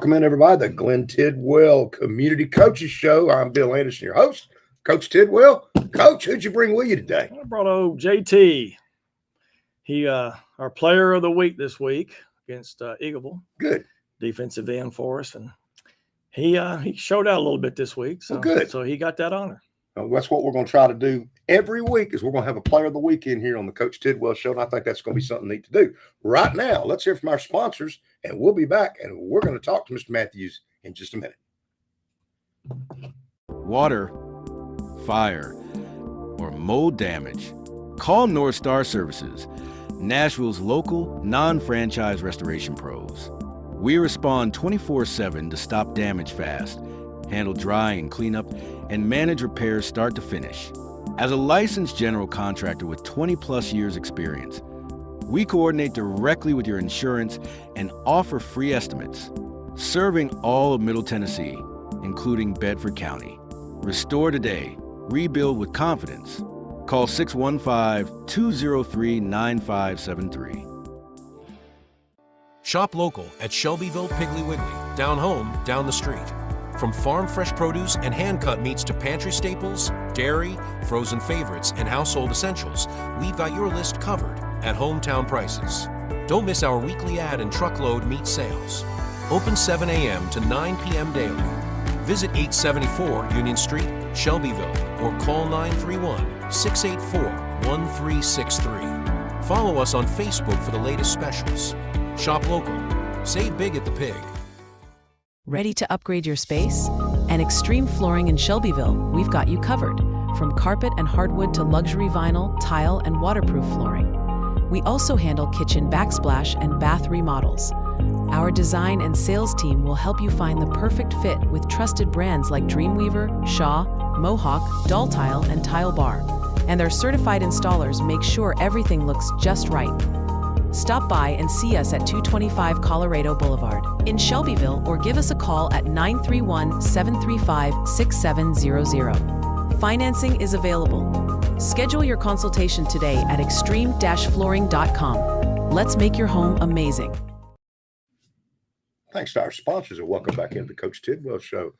Welcome in, everybody, to the Glenn Tidwell Community Coaches Show. I'm Bill Anderson, your host. Coach Tidwell. Coach, who'd you bring with you today? I brought old JT. He our player of the week this week against Eagleville. Good. Defensive end for us. And he showed out a little bit this week. So good. So he got that honor. That's what we're going to try to do every week is we're going to have a player of the week in here on the Coach Tidwell Show, and I think that's going to be something neat to do. Right now, let's hear from our sponsors, and we'll be back, and we're going to talk to Mr. Matthews in just a minute. Water, fire, or mold damage. Call North Star Services, Nashville's local, non-franchise restoration pros. We respond 24/7 to stop damage fast, handle dry and cleanup, and manage repairs start to finish. As a licensed general contractor with 20-plus years experience, we coordinate directly with your insurance and offer free estimates, serving all of Middle Tennessee, including Bedford County. Restore today. Rebuild with confidence. Call 615-203-9573. Shop local at Shelbyville Piggly Wiggly, down home, down the street. From farm fresh produce and hand-cut meats to pantry staples, dairy, frozen favorites, and household essentials, we've got your list covered at hometown prices. Don't miss our weekly ad and truckload meat sales. Open 7 a.m. to 9 p.m. daily. Visit 874 Union Street, Shelbyville, or call 931-684-1363. Follow us on Facebook for the latest specials. Shop local. Save big at the Pig. Ready to upgrade your space? At Extreme Flooring in Shelbyville, we've got you covered. From carpet and hardwood to luxury vinyl, tile, and waterproof flooring. We also handle kitchen backsplash and bath remodels. Our design and sales team will help you find the perfect fit with trusted brands like Dreamweaver, Shaw, Mohawk, Doll Tile, and Tile Bar. And their certified installers make sure everything looks just right. Stop by and see us at 225 Colorado Boulevard in Shelbyville or give us a call at 931-735-6700. Financing is available. Schedule your consultation today at extreme-flooring.com. Let's make your home amazing. Thanks to our sponsors, and welcome back into the Coach Tidwell Show.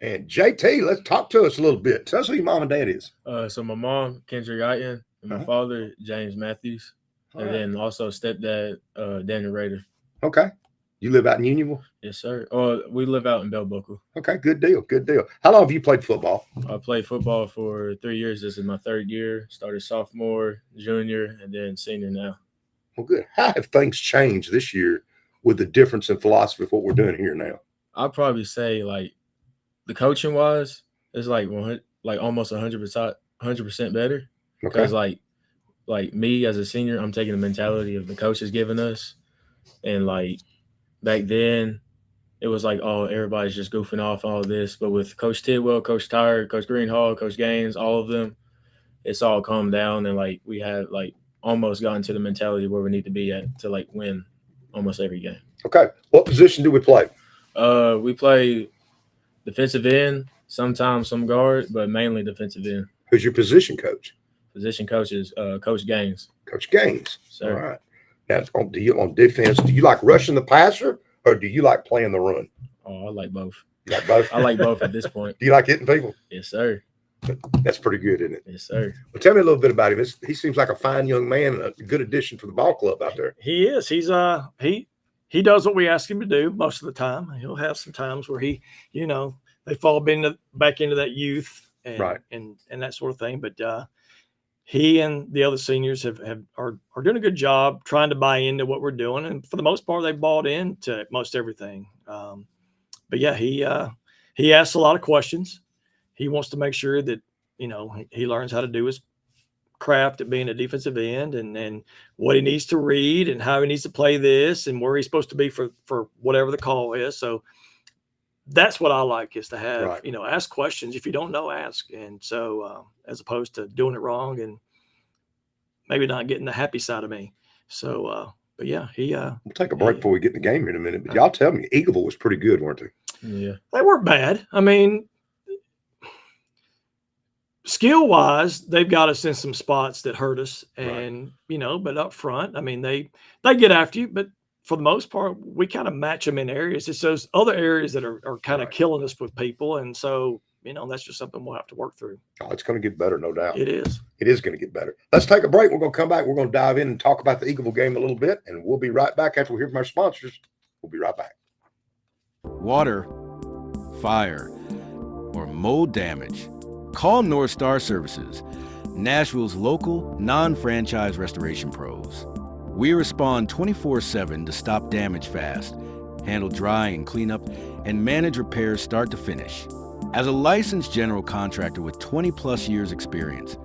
And JT, let's talk to us a little bit. Tell us who your mom and dad is. So my mom, Kendra Guyton, and my father, James Matthews. And then also stepdad, Daniel Rader. Okay. You live out in Unionville? Yes, sir. We live out in Bell Buckle. Okay, good deal, good deal. How long have you played football? I played football for 3 years. This is my third year. Started sophomore, junior, and then senior now. Well, good. How have things changed this year with the difference in philosophy of what we're doing here now? I'd probably say, like, the coaching-wise, it's like almost 100% better. Because, like me as a senior, I'm taking the mentality of the coach has given us. And like back then, it was like, oh, everybody's just goofing off all of this. But with Coach Tidwell, Coach Tyre, Coach Greenhall, Coach Gaines, all of them, it's all calmed down. And like we have like almost gotten to the mentality where we need to be at to like win almost every game. Okay. What position do we play? We play defensive end, sometimes some guard, but mainly defensive end. Who's your position coach? Position coach is Coach Gaines. Coach Gaines. Sir. All right. Now, on defense, do you like rushing the passer or do you like playing the run? Oh, I like both. You like both? I like both at this point. Do you like hitting people? Yes, sir. That's pretty good, isn't it? Yes, sir. Well, tell me a little bit about him. He seems like a fine young man and a good addition for the ball club out there. He is. He's he does what we ask him to do most of the time. He'll have some times where they fall back into that youth and that sort of thing. But he and the other seniors are doing a good job trying to buy into what we're doing, and for the most part, they bought into most everything. But yeah, he asks a lot of questions. He wants to make sure that he learns how to do his craft at being a defensive end, and what he needs to read, and how he needs to play this, and where he's supposed to be for whatever the call is. So that's what I like, is to have, ask questions. If you don't know, ask. And so as opposed to doing it wrong and maybe not getting the happy side of me. So, but yeah, we'll take a break before we get in the game here in a minute. But y'all tell me, Eagleville was pretty good, weren't they? Yeah. They weren't bad. I mean, skill-wise, they've got us in some spots that hurt us. And, but up front, I mean, they get after you, but for the most part, we kind of match them in areas. It's those other areas that are kind of killing us with people. And so, that's just something we'll have to work through. Oh, it's going to get better, no doubt. It is. It is going to get better. Let's take a break. We're going to come back. We're going to dive in and talk about the Eagleville game a little bit, and we'll be right back after we hear from our sponsors. We'll be right back. Water, fire, or mold damage. Call North Star Services, Nashville's local, non-franchise restoration pros. We respond 24/7 to stop damage fast, handle drying and cleanup, and manage repairs start to finish. As a licensed general contractor with 20-plus years experience,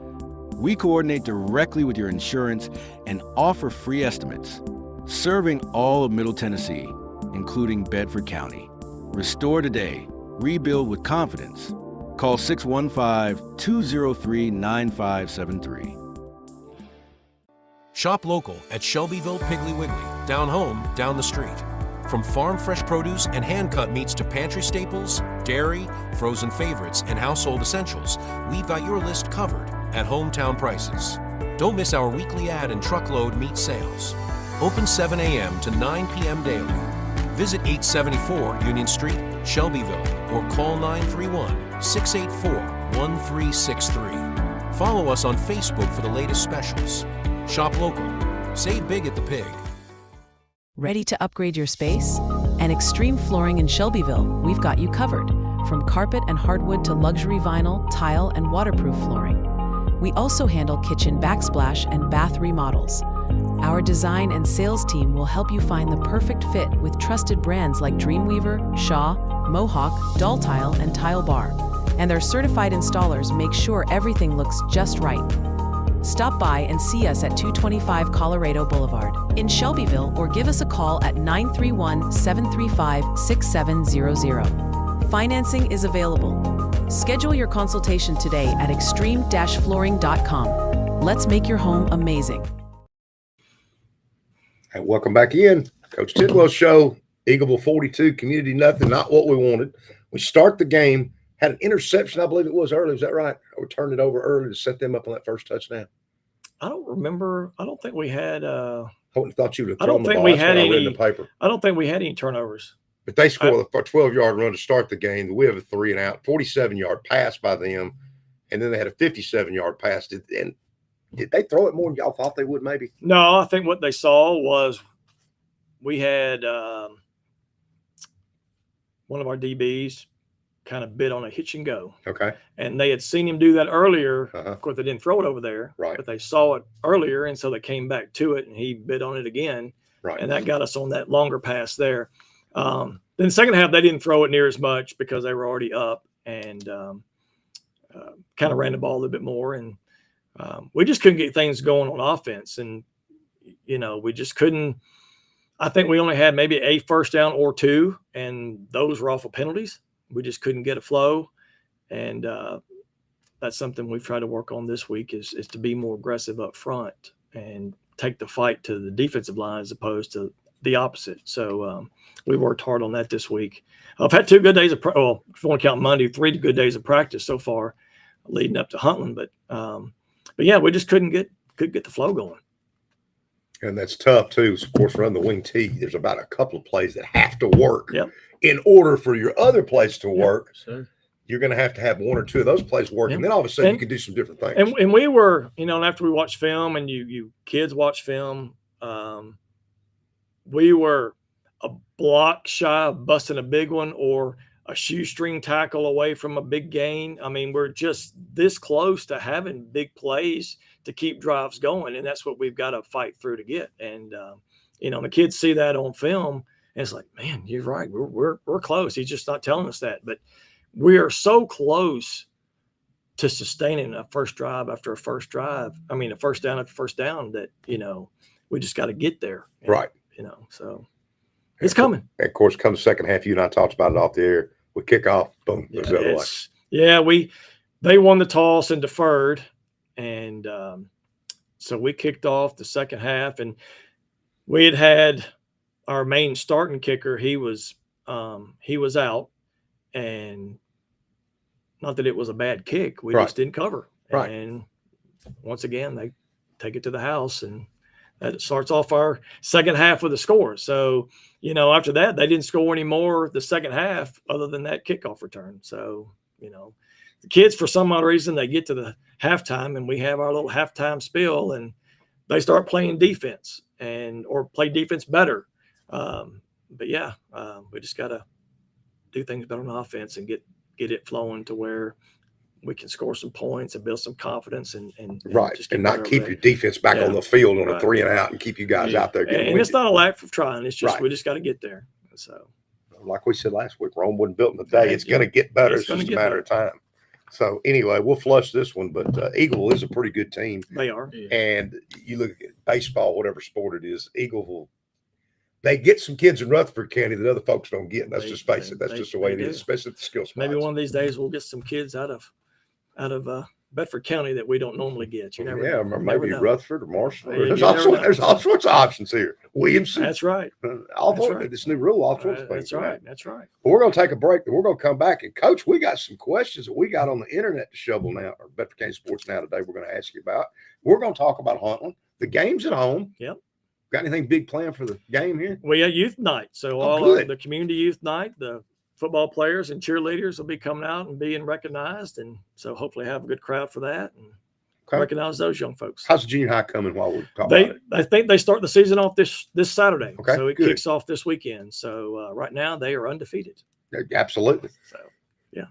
we coordinate directly with your insurance and offer free estimates, serving all of Middle Tennessee, including Bedford County. Restore today. Rebuild with confidence. Call 615-203-9573. Shop local at Shelbyville Piggly Wiggly, down home, down the street. From farm fresh produce and hand-cut meats to pantry staples, dairy, frozen favorites, and household essentials, we've got your list covered at hometown prices. Don't miss our weekly ad and truckload meat sales. Open 7 a.m. to 9 p.m. daily. Visit 874 Union Street, Shelbyville, or call 931-684-1363. Follow us on Facebook for the latest specials. Shop local. Save big at the Pig. Ready to upgrade your space? And Extreme Flooring in Shelbyville, we've got you covered. From carpet and hardwood to luxury vinyl, tile, and waterproof flooring. We also handle kitchen backsplash and bath remodels. Our design and sales team will help you find the perfect fit with trusted brands like Dreamweaver, Shaw, Mohawk, Doll Tile, and Tile Bar. And their certified installers make sure everything looks just right. Stop by and see us at 225 Colorado Boulevard in Shelbyville or give us a call at 931-735-6700. Financing is available. Schedule your consultation today at extreme-flooring.com. Let's make your home amazing. And welcome back in. Coach Tidwell Show, Eagleville 42, Community nothing, not what we wanted. We start the game, had an interception, I believe it was early. Is that right? Or turned it over early to set them up on that first touchdown? I don't remember. I don't think we had. I wouldn't have thought you would have I thrown don't the think ball. we That's had what I read any. in the paper. I don't think we had any turnovers. But they scored a 12-yard run to start the game. We have a 3-and-out, 47-yard pass by them, and then they had a 57-yard pass. Did they throw it more than y'all thought they would maybe? No, I think what they saw was we had one of our DBs kind of bit on a hitch and go. Okay. And they had seen him do that earlier. Uh-huh. Of course, they didn't throw it over there. Right. But they saw it earlier, and so they came back to it, and he bit on it again. Right. And that got us on that longer pass there. Then the second half, they didn't throw it near as much because they were already up and kind of ran the ball a little bit more. And we just couldn't get things going on offense. And, we just couldn't. I think we only had maybe a first down or two, and those were off of penalties. We just couldn't get a flow. And that's something we've tried to work on this week is to be more aggressive up front and take the fight to the defensive line as opposed to the opposite. So we worked hard on that this week. I've had 2 good days of if you want to count Monday, 3 good days of practice so far leading up to Huntland. But yeah, we just couldn't get the flow going. And that's tough too. So of course, run the wing T. There's about a couple of plays that have to work. Yep. In order for your other plays to work, Sure. you're going to have 1 or 2 of those plays work, Yep. and then all of a sudden you can do some different things. And we were, and after we watched film and you kids watch film, we were a block shy of busting a big one or a shoestring tackle away from a big gain. I mean, we're just this close to having big plays to keep drives going, and that's what we've got to fight through to get. And the kids see that on film, and it's like, man, you're right, we're close. He's just not telling us that, but we are so close to sustaining a first drive after a first drive. I mean, a first down after first down that we just got to get there. Right. So it's coming. And of course, come the second half, you and I talked about it off the air. We kick off, boom, goes the other way. Yeah, they won the toss and deferred, and so we kicked off the second half, and we had our main starting kicker. He was out, and not that it was a bad kick. We Right. just didn't cover. Right. And once again, they take it to the house, and That starts off our second half with a score. So, after that, they didn't score any more the second half other than that kickoff return. So, the kids, for some odd reason, they get to the halftime and we have our little halftime spiel and they start playing defense or play defense better. But yeah, we just got to do things better on offense and get it flowing to where we can score some points and build some confidence and right, and not keep your defense back on the field on a 3 and out and keep you guys out there. And it's not a lack of trying. It's just we just got to get there. So, like we said last week, Rome wasn't built in a day. It's going to get better. It's just a matter of time. So anyway, we'll flush this one, but Eagle is a pretty good team. They are. And you look at baseball, whatever sport it is, Eagle they get some kids in Rutherford County that other folks don't get. And that's just face it. That's just the way it is, especially at the skill spots. Maybe one of these days we'll get some kids out of Bedford County that we don't normally get. You never know. Or maybe Rutherford or Marshall. There's all sorts of options here. Williamson. That's right. This new rule, all sorts of things. That's right. But we're going to take a break and we're going to come back. And Coach, we got some questions that we got on the internet to shovel now, or Bedford County Sports Now today. We're going to ask you about. We're going to talk about Huntland. The game's at home. Yep. Got anything big planned for the game here? We got youth night. So the community youth night, the football players and cheerleaders will be coming out and being recognized. And so hopefully have a good crowd for that and recognize those young folks. How's the junior high coming while we're talking about it? I think they start the season off this Saturday. Okay, so it kicks off this weekend. So right now they are undefeated. Absolutely. So, yeah.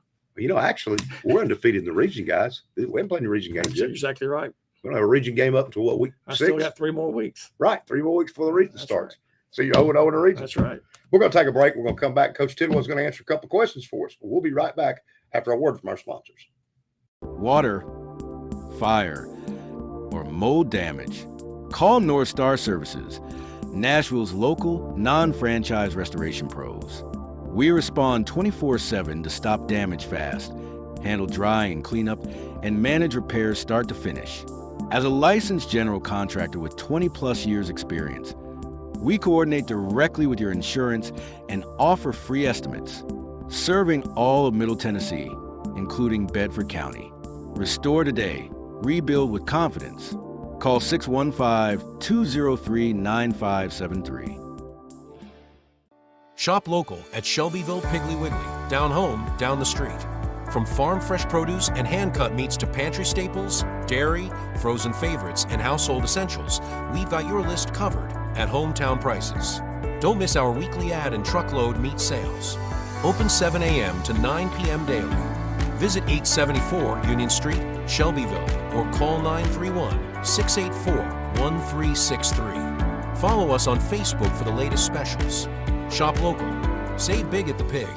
Actually, we're undefeated in the region, guys. We haven't played the region games yet. You're exactly right. We don't have a region game up until week 6? I still got 3 more weeks. Right, 3 more weeks before the region starts. Right. So you're 0-0 in the region. That's right. We're going to take a break. We're going to come back. Coach Tidwell is going to answer a couple questions for us. We'll be right back after a word from our sponsors. Water, fire, or mold damage. Call North Star Services, Nashville's local non-franchise restoration pros. We respond 24/7 to stop damage fast, handle drying and cleanup, and manage repairs start to finish. As a licensed general contractor with 20-plus years experience, we coordinate directly with your insurance and offer free estimates, serving all of Middle Tennessee, including Bedford County. Restore today. Rebuild with confidence. Call 615-203-9573. Shop local at Shelbyville Piggly Wiggly, down home, down the street. From farm fresh produce and hand-cut meats to pantry staples, dairy, frozen favorites, and household essentials, we've got your list covered at hometown prices. Don't miss our weekly ad and truckload meat sales. Open 7 a.m. to 9 p.m. daily. Visit 874 Union Street, Shelbyville, or call 931-684-1363. Follow us on Facebook for the latest specials. Shop local. Save big at the Pig.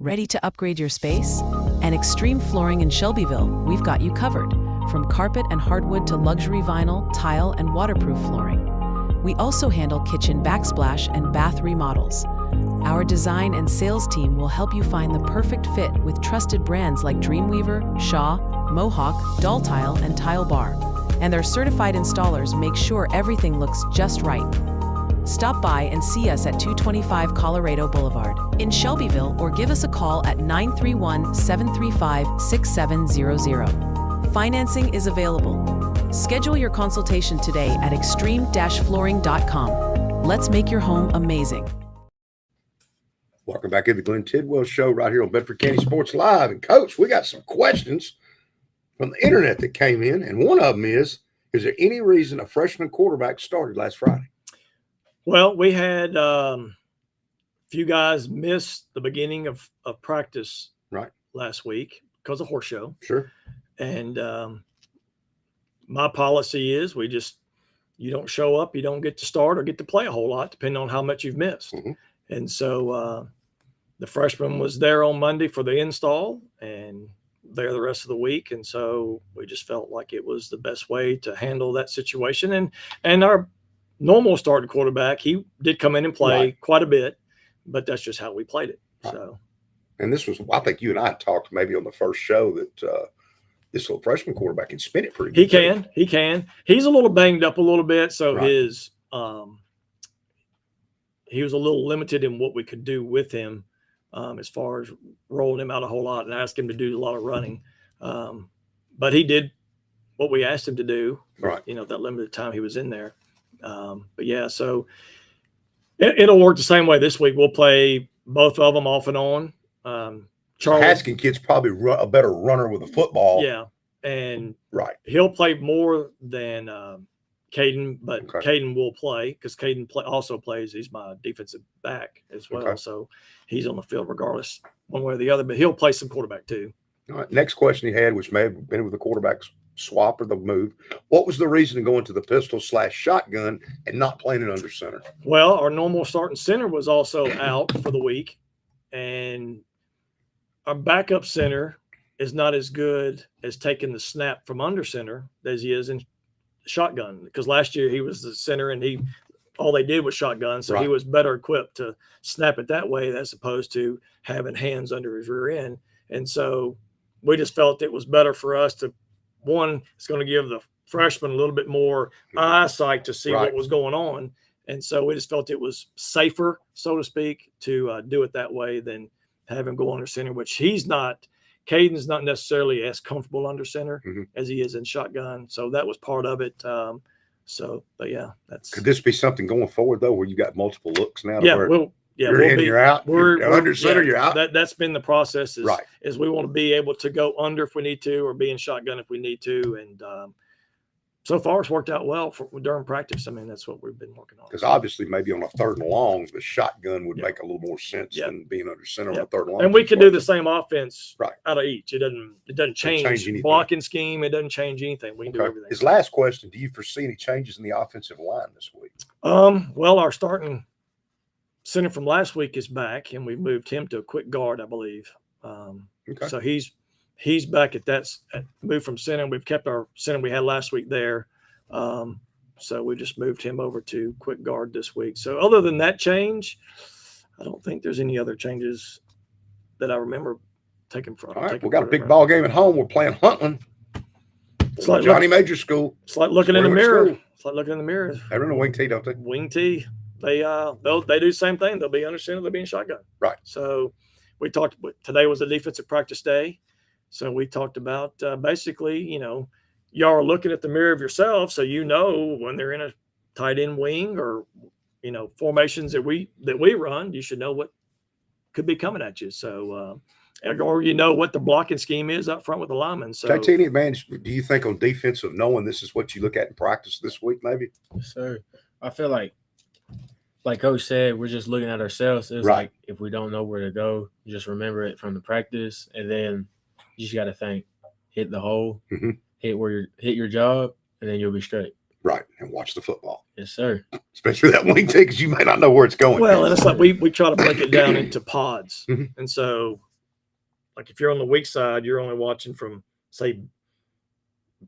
Ready to upgrade your space? And Extreme Flooring in Shelbyville, we've got you covered. From carpet and hardwood to luxury vinyl, tile, and waterproof flooring. We also handle kitchen backsplash and bath remodels. Our design and sales team will help you find the perfect fit with trusted brands like Dreamweaver, Shaw, Mohawk, Dull Tile, and Tile Bar. And their certified installers make sure everything looks just right. Stop by and see us at 225 Colorado Boulevard in Shelbyville or give us a call at 931-735-6700. Financing is available. Schedule your consultation today at extreme-flooring.com. Let's make your home amazing. Welcome back to the Glenn Tidwell Show right here on Bedford County Sports Live. And Coach, we got some questions from the internet that came in. And one of them is there any reason a freshman quarterback started last Friday? Well, we had a few guys miss the beginning of practice last week because of horse show. Sure. And my policy is you don't show up, you don't get to start or get to play a whole lot, depending on how much you've missed. Mm-hmm. And so the freshman was there on Monday for the install and there the rest of the week. And so we just felt like it was the best way to handle that situation. And our normal starting quarterback, he did come in and play quite a bit, but that's just how we played it. Right. So, and this was, I think you and I talked maybe on the first show that this little freshman quarterback can spin it pretty good. He can. He's a little banged up a little bit, so his he was a little limited in what we could do with him as far as rolling him out a whole lot and ask him to do a lot of running. But he did what we asked him to do. Right. You know, that limited time he was in there. But yeah, so it'll work the same way this week. We'll play both of them off and on. Charlie Haskin kid's probably a better runner with a football. Yeah, and right, he'll play more than Caden, but okay. Caden will play because Caden also plays. He's my defensive back as well, okay. so he's on the field regardless, one way or the other. But he'll play some quarterback too. All right. Next question he had, which may have been with the quarterback swap or the move. What was the reason to go into the pistol/shotgun and not playing it under center? Well, our normal starting center was also out for the week, and our backup center is not as good as taking the snap from under center as he is in shotgun. Because last year he was the center and all they did was shotgun. So he was better equipped to snap it that way as opposed to having hands under his rear end. And so we just felt it was better for us to, one, it's going to give the freshman a little bit more eyesight to see what was going on. And so we just felt it was safer, so to speak, to do it that way than have him go under center, which Caden's not necessarily as comfortable under center as he is in shotgun. So that was part of it. But yeah, could this be something going forward though, where you got multiple looks now? Yeah, you're in, you're out. You're under center, you're out. That's been the process. Is we want to be able to go under if we need to, or be in shotgun if we need to, and so far it's worked out well during practice. I mean, that's what we've been working on. Because obviously, maybe on a 3rd and long, the shotgun would make a little more sense than being under center on a 3rd and long. And we can do the same offense out of each. It doesn't change blocking scheme. It doesn't change anything. We can do everything. His last question: do you foresee any changes in the offensive line this week? Well, our starting center from last week is back, and we moved him to a quick guard, I believe. So he's back at that move from center. We've kept our center we had last week there. So we just moved him over to quick guard this week. So other than that change, I don't think there's any other changes that I remember taking from. All right, we got a big ball game at home. We're playing Huntland. It's like Johnny Major School. It's like looking in the mirror. It's like looking in the mirror. They run a wing tee, don't they? Wing tee. They do the same thing. They'll be under center. They'll be in shotgun. Right. So we talked. Today was a defensive practice day. So we talked about basically, y'all are looking at the mirror of yourself, so when they're in a tight end wing or formations that we run, you should know what could be coming at you. So or what the blocking scheme is up front with the linemen. So, JT, any advantage do you think on defense of knowing this is what you look at in practice this week? Maybe. Yes, sir. I feel like Coach said, we're just looking at ourselves. It's like if we don't know where to go, just remember it from the practice, and then you just got to think, hit the hole, hit your job, and then you'll be straight. Right, and watch the football. Yes, sir. Especially that wing tee, because you may not know where it's going. Well, and it's like we try to break it down into pods, and so like if you're on the weak side, you're only watching from say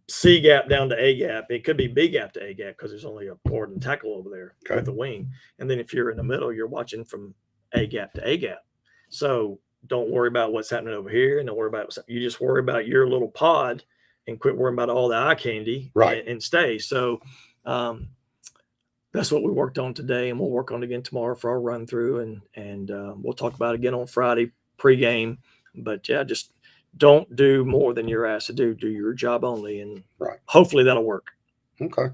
C gap down to A gap. It could be B gap to A gap because there's only a board and tackle over there with the wing. And then if you're in the middle, you're watching from A gap to A gap. So don't worry about what's happening over here, and don't worry about you just worry about your little pod and quit worrying about all the eye candy and stay. So that's what we worked on today, and we'll work on it again tomorrow for our run through, and we'll talk about it again on Friday pregame. But yeah, just don't do more than you're asked to do. Do your job only, and hopefully that'll work. Okay.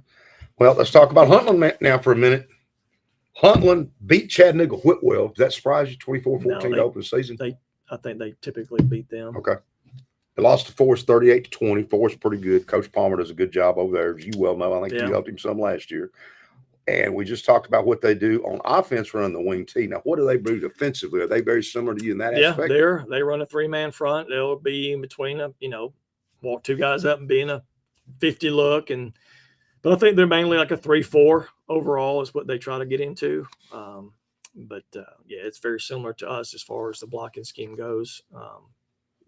Well, let's talk about Huntland now for a minute. Huntland beat Chattanooga Whitwell. Does that surprise you? 24-14 to open the season. I think they typically beat them. Okay. They lost to Forest 38-20. Forest pretty good. Coach Palmer does a good job over there, as you well know. I think you helped him some last year. And we just talked about what they do on offense, running the wing tee. Now, what do they do defensively? Are they very similar to you in that aspect? Yeah, they run a 3-man front. They'll be in between walk 2 guys up and be in a 50 look. But I think they're mainly like a 3-4 overall is what they try to get into. It's very similar to us as far as the blocking scheme goes.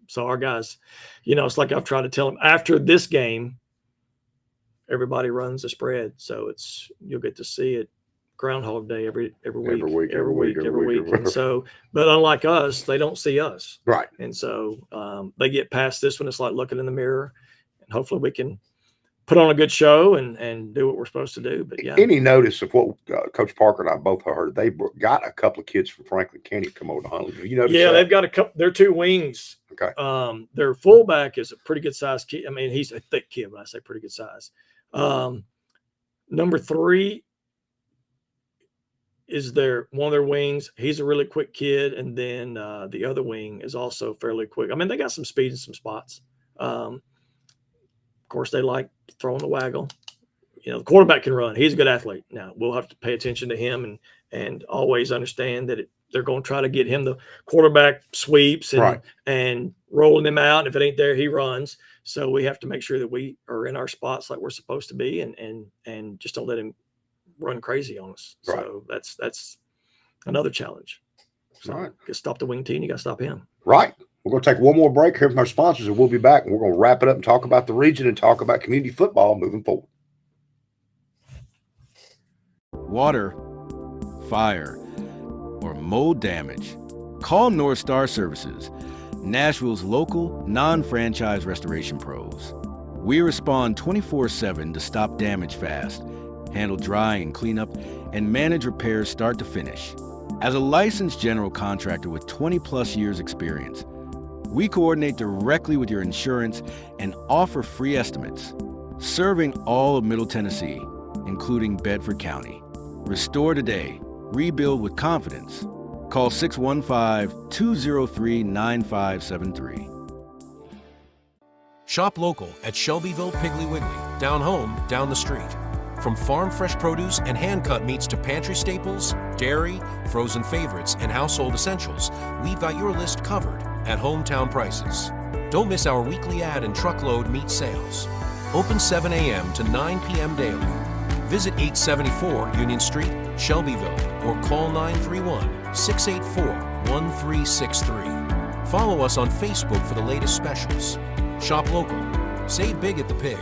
So our guys, it's like I've tried to tell them after this game, everybody runs the spread. So you'll get to see it Groundhog Day every week. And so, but unlike us, they don't see us. Right. And so they get past this one. It's like looking in the mirror, and hopefully we can put on a good show and do what we're supposed to do. But yeah. Any notice of what Coach Parker and I both heard? They got a couple of kids from Franklin County come over to Huntland. You know? Yeah, they've got a couple. They're 2 wings Okay. Their fullback is a pretty good size kid. I mean, he's a thick kid when I say pretty good size. Number 3 is one of their wings. He's a really quick kid. And then the other wing is also fairly quick. I mean, they got some speed in some spots. Of course, they like throwing the waggle. You know, the quarterback can run. He's a good athlete. Now, we'll have to pay attention to him and always understand that they're going to try to get him the quarterback sweeps and rolling him out. And if it ain't there, he runs. So we have to make sure that we are in our spots like we're supposed to be and just don't let him run crazy on us. Right. So that's another challenge. So Right. you stop the wing team, you got to stop him. Right. We're going to take one more break here from our sponsors, and we'll be back. And we're going to wrap it up and talk about the region and talk about community football moving forward. Water, fire, or mold damage. Call North Star Services, Nashville's local, non-franchise restoration pros. We respond 24/7 to stop damage fast, handle dry and cleanup, and manage repairs start to finish. As a licensed general contractor with 20-plus years experience, we coordinate directly with your insurance and offer free estimates, serving all of Middle Tennessee, including Bedford County. Restore today. Rebuild with confidence. Call 615-203-9573. Shop local at Shelbyville Piggly Wiggly, down home, down the street. From farm fresh produce and hand-cut meats to pantry staples, dairy, frozen favorites, and household essentials, we've got your list covered at hometown prices. Don't miss our weekly ad and truckload meat sales. Open 7 a.m. to 9 p.m. daily. Visit 874 Union Street, Shelbyville, or call 931-684-1363. Follow us on Facebook for the latest specials. Shop local. Save big at the Pig.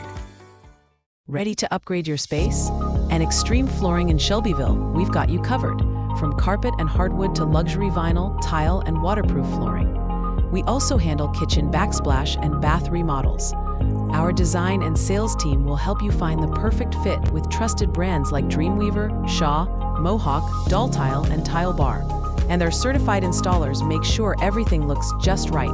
Ready to upgrade your space? And Extreme Flooring in Shelbyville, we've got you covered. From carpet and hardwood to luxury vinyl, tile, and waterproof flooring. We also handle kitchen backsplash and bath remodels. Our design and sales team will help you find the perfect fit with trusted brands like Dreamweaver, Shaw, Mohawk, Dull Tile, and Tile Bar. And their certified installers make sure everything looks just right.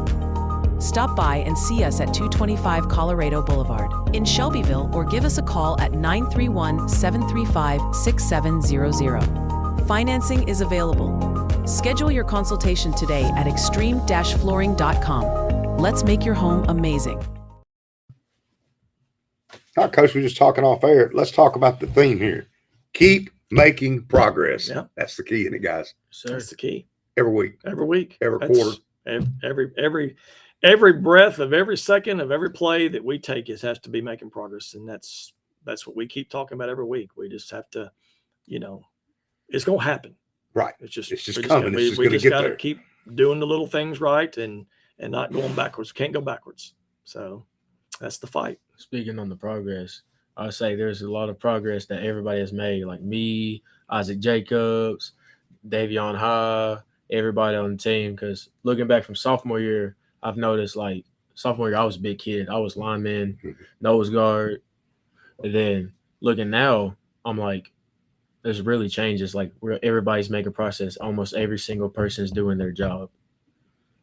Stop by and see us at 225 Colorado Boulevard in Shelbyville or give us a call at 931-735-6700. Financing is available. Schedule your consultation today at extreme-flooring.com. Let's make your home amazing. All right, Coach, we're just talking off air. Let's talk about the theme here. Keep making progress. Yeah. That's the key in it, guys. Sir. That's the key. Every week. Every week. Every quarter. Every breath of every second of every play that we take has to be making progress. And that's what we keep talking about every week. We just have to, it's going to happen. Right. It's just coming. It's just going to get got there. to keep doing the little things right and not going backwards. Can't go backwards. So that's the fight. Speaking on the progress, I would say there's a lot of progress that everybody has made, like me, Isaac Jacobs, Davion High, everybody on the team. Because looking back from sophomore year, I've noticed like sophomore year, I was a big kid. I was lineman, nose guard. And then looking now, I'm like, there's really changes. Like everybody's making progress. Almost every single person is doing their job.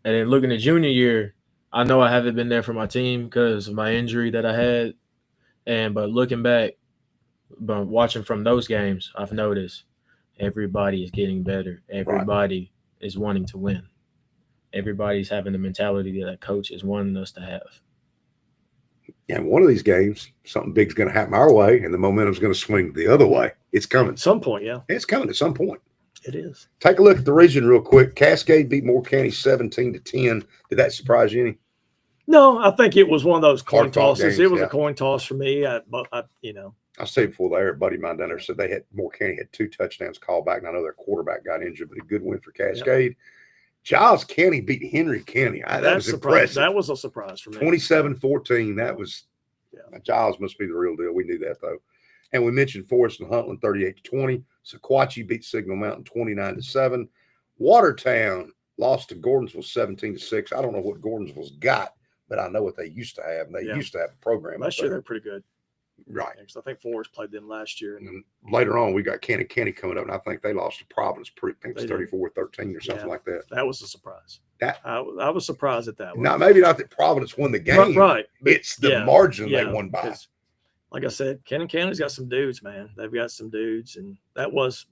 And then looking at junior year, I know I haven't been there for my team because of my injury that I had. But looking back, but watching from those games, I've noticed everybody is getting better. Everybody is wanting to win. Everybody's having the mentality that coach is wanting us to have. And one of these games, something big's going to happen our way, and the momentum's going to swing the other way. It's coming. At some point, yeah. It's coming at some point. It is. Take a look at the region real quick. Cascade beat Moore County 17-10. Did that surprise you any? No, I think it was one of those coin Hard-fought tosses. games, It was yeah. a coin toss for me. I said before there, a buddy of mine down there said Moore County had 2 touchdowns called back. And I know their quarterback got injured, but a good win for Cascade. Yep. Giles County beat Henry County. That was impressive. That was a surprise for me. 27-14. That was Giles must be the real deal. We knew that though. And we mentioned Forest and Huntland 38-20. Sequatchie beat Signal Mountain 29-7. Watertown lost to Gordonsville 17-6. I don't know what Gordonsville's got, but I know what they used to have. And they used to have a program. Last year they're pretty good. Right. Because I think Forest played them last year. And later on, we got Cannon County coming up, and I think they lost to Providence. I think it's They did. 34-13 or something like that. That was a surprise. That I was surprised at that one. Now, maybe not that Providence won the game. Right. It's the margin they won by. Like I said, Cannon County's got some dudes, man. They've got some dudes, and that was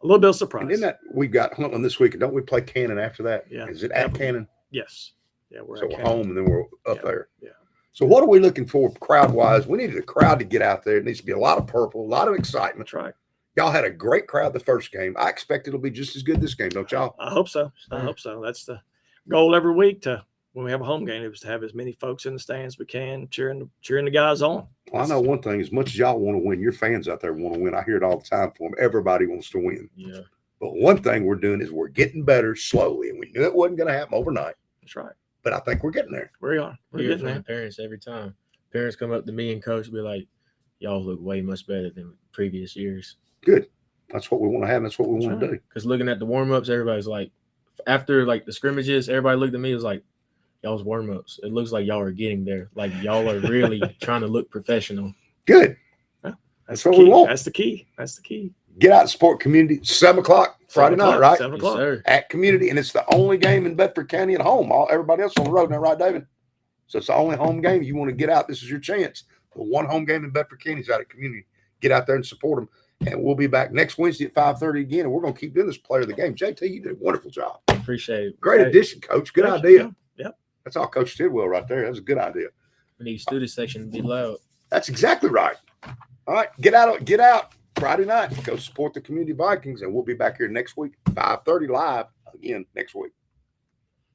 a little bit of surprise. And then we've got Huntland this week, and don't we play Cannon after that? Yeah. Is it at Cannon? Yes. Yeah, we're home, and then we're up there. Yeah. So what are we looking for crowd-wise? We needed a crowd to get out there. It needs to be a lot of purple, a lot of excitement. That's right. Y'all had a great crowd the first game. I expect it'll be just as good this game, don't y'all? I hope so. I hope so. That's the goal every week when we have a home game is to have as many folks in the stands as we can cheering the guys on. Well, I know one thing. As much as y'all want to win, your fans out there want to win. I hear it all the time from them. Everybody wants to win. Yeah. But one thing we're doing is we're getting better slowly, and we knew it wasn't going to happen overnight. That's right. But I think we're getting there. We are. We're getting there. Parents every time. Parents come up to me and coach be like, y'all look way much better than previous years. Good. That's what we want to have. That's what we want to do. Because looking at the warm-ups, everybody's like, after like the scrimmages, everybody looked at me, it was like, y'all's warm-ups. It looks like y'all are getting there. Like y'all are really trying to look professional. Good. That's what we want. That's the key. That's the key. Get out and support community. 7 o'clock Friday night, right? 7 o'clock. Yes, at community, and it's the only game in Bedford County at home. Everybody else on the road now, right, David? So it's the only home game. You want to get out, this is your chance. The one home game in Bedford County is out at community. Get out there and support them. And we'll be back next Wednesday at 5:30 again, and we're going to keep doing this player of the game. JT, you did a wonderful job. Appreciate it. Great addition, Coach. Good idea. Yep. That's all Coach Tidwell right there. That was a good idea. We need student section to be loud. That's exactly right. All right, get out Friday night. Go support the Community Vikings, and we'll be back here next week, 5:30 live again next week.